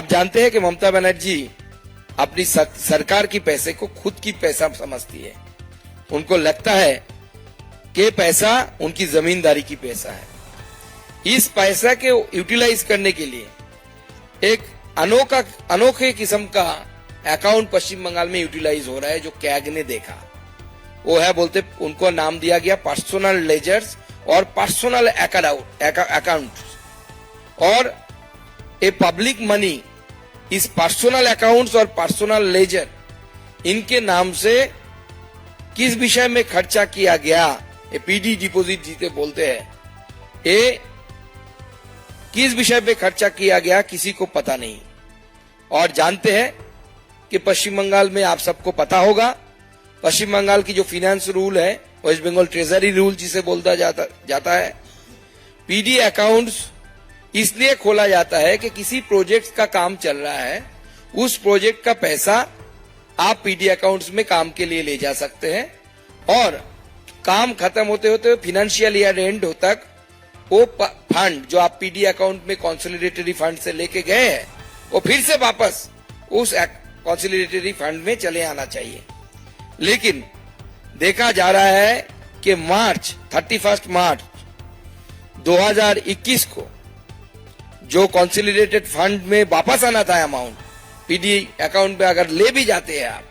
आप जानते हैं कि ममता बनर्जी अपनी सरकार की पैसे को खुद की पैसा समझती है। उनको लगता है कि पैसा उनकी जमींदारी की पैसा है। इस पैसा के यूटिलाइज करने के लिए एक अनोखे किस्म का अकाउंट पश्चिम बंगाल में यूटिलाइज हो रहा है, जो कैग ने देखा। वो है, बोलते उनको नाम दिया गया पर्सनल लेजर्स और पर्सनल अकाउंट्स, और ए पब्लिक मनी इस पर्सनल अकाउंट्स और पर्सनल लेजर इनके नाम से किस विषय में खर्चा किया गया, ये पीडी डिपॉजिट जिसे बोलते हैं, ये किस विषय पे खर्चा किया गया किसी को पता नहीं। और जानते हैं कि पश्चिम बंगाल में, आप सबको पता होगा, पश्चिम बंगाल की जो फाइनेंस रूल है, वेस्ट बंगाल ट्रेजरी रूल जिसे बोलता जाता है, पीडी अकाउंट्स इसलिए खोला जाता है कि किसी प्रोजेक्ट का काम चल रहा है, उस प्रोजेक्ट का पैसा आप पीडी अकाउंट्स में काम के लिए ले जा सकते हैं, और काम खत्म होते होते फाइनेंशियल ईयर एंड हो तक वो फंड जो आप पीडी अकाउंट में कंसोलिडेटरी फंड से लेके गए हैं, वो फिर से वापस उस कंसोलिडेटरी फंड में चले आना चाहिए। लेकिन देखा जा रहा है कि 31 मार्च 2021 को जो कंसोलिडेटेड फंड में वापस आना था अमाउंट, पीडी अकाउंट में अगर ले भी जाते हैं आप,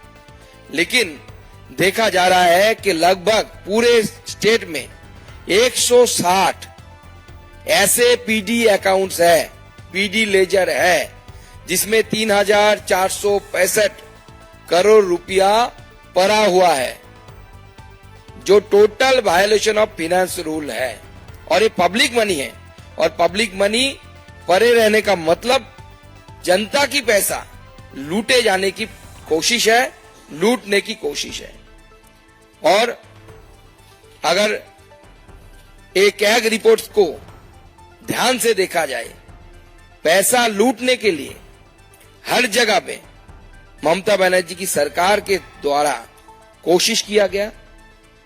लेकिन देखा जा रहा है कि लगभग पूरे स्टेट में 160 ऐसे पीडी अकाउंट्स है, पीडी लेजर है, जिसमें 3,465 करोड़ रुपया पड़ा हुआ है, जो total violation of finance rule है। और ये पब्लिक मनी है, और पब्लिक मनी पड़े रहने का मतलब जनता की पैसा लूटे जाने की कोशिश है, लूटने की कोशिश है। और अगर एक कैग रिपोर्ट्स को ध्यान से देखा जाए, पैसा लूटने के लिए हर जगह पे ममता बनर्जी की सरकार के द्वारा कोशिश किया गया,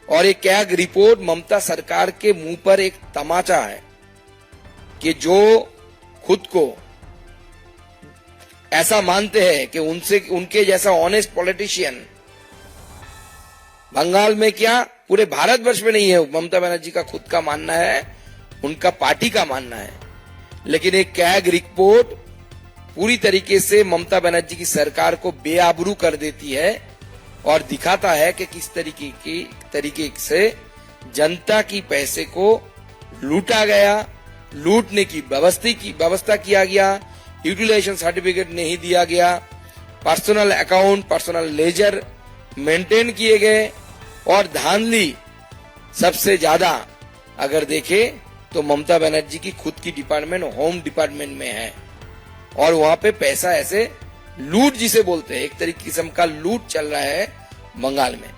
और एक कैग रिपोर्ट ममता सरकार के मुंह पर एक तमाचा है कि जो खुद को ऐसा मानते हैं कि उनके जैसा ऑनेस्ट पॉलिटिशियन बंगाल में क्या पूरे भारतवर्ष में नहीं है। ममता बनर्जी का खुद का मानना है, उनका पार्टी का मानना है, लेकिन एक कैग रिपोर्ट पूरी तरीके से ममता बनर्जी की सरकार को बेआबरू कर देती है और दिखाता है कि किस तरीके से जनता की पैसे को लूटा गया, लूटने की व्यवस्था किया गया, यूटिलाइजेशन सर्टिफिकेट नहीं दिया गया, personal account, personal ledger maintain किए गए, और धांधली सबसे ज्यादा अगर देखे तो ममता बनर्जी की खुद की डिपार्टमेंट होम डिपार्टमेंट में है, और वहां पे पैसा ऐसे लूट जिसे बोलते हैं, एक तरीके किस्म का लूट चल रहा है बंगाल में।